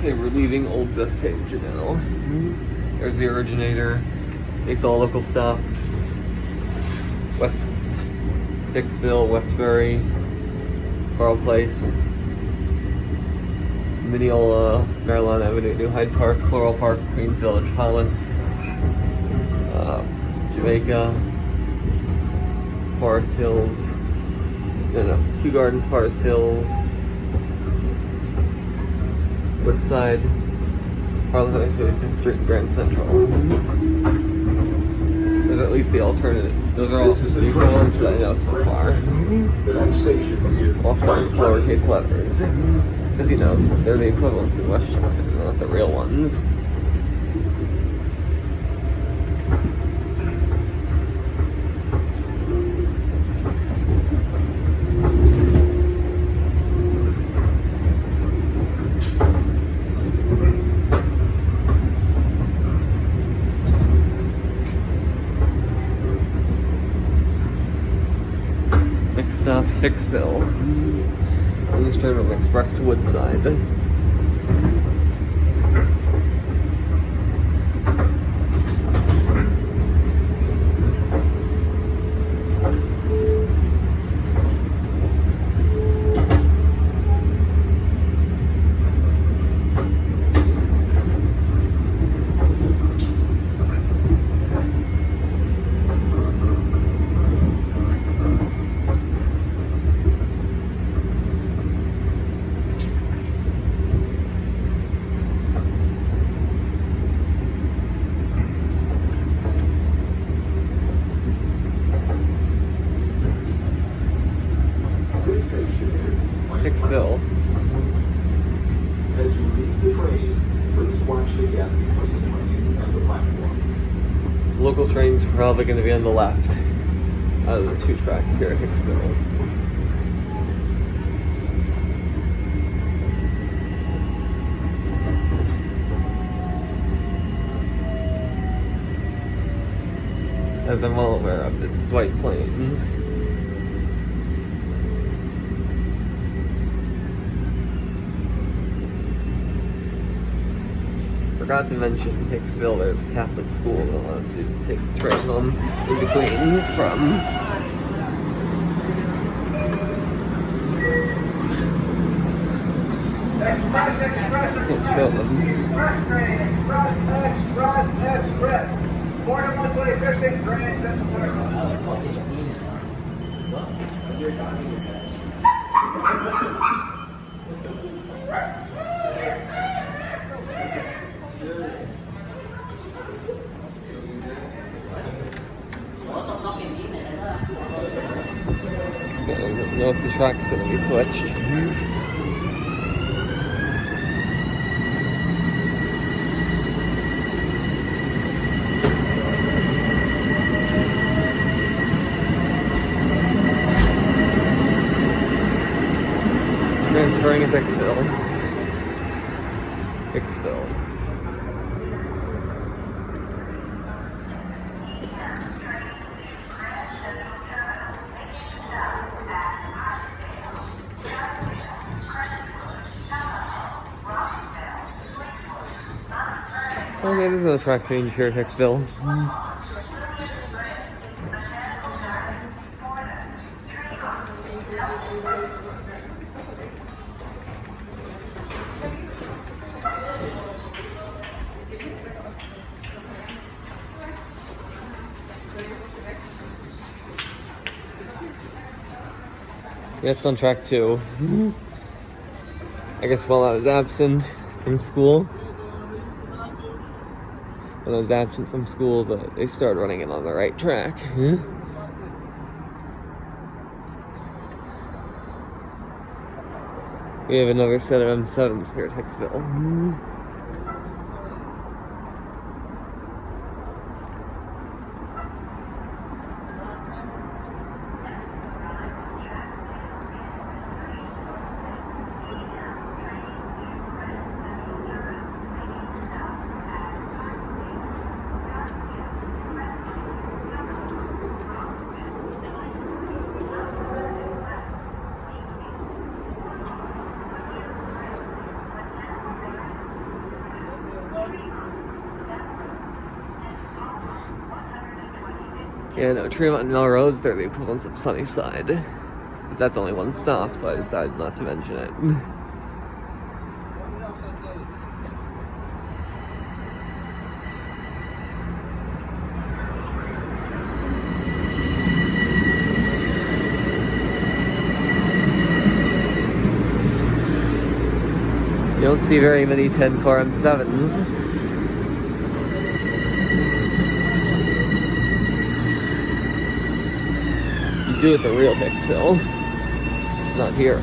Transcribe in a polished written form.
Okay, we're leaving Old Bethpage now. There's the originator. Makes all local stops. West Hicksville, Westbury, Carl Place, Mineola, Maryland Avenue, New Hyde Park, Floral Park, Queens Village, Hollis, Jamaica, Forest Hills, Kew Gardens, Forest Hills, Woodside, Harlem, 55th Street, and Grand Central. There's at least the alternative. Those are all the ones that I know so far. All spelled with lowercase letters. As you know, they're the equivalents in Westchester, not the real ones. Next stop, Hicksville. And this train will express to Woodside. Hicksville. As you leave the train, please watch the gap between the train and the platform. Local trains are probably going to be on the left out of the two tracks here at Hicksville. As I'm well aware of, this is White Plains. Forgot to mention Hicksville, there's a Catholic school that allows you to take the train home in between from. I can't show them. I don't know if the track's going to be switched. Transferring at Hicksville. Okay, there's another track change here at Hicksville. Yeah, it's on track 2. I guess while I was absent from school, they started running it on the right track. We have another set of M7s here at Hicksville. Yeah, no, Tremont and Melrose, they're the equivalents of Sunnyside. But that's only one stop, so I decided not to mention it. You don't see very many 10-car M7s. You do at the real Hicksville. Not here.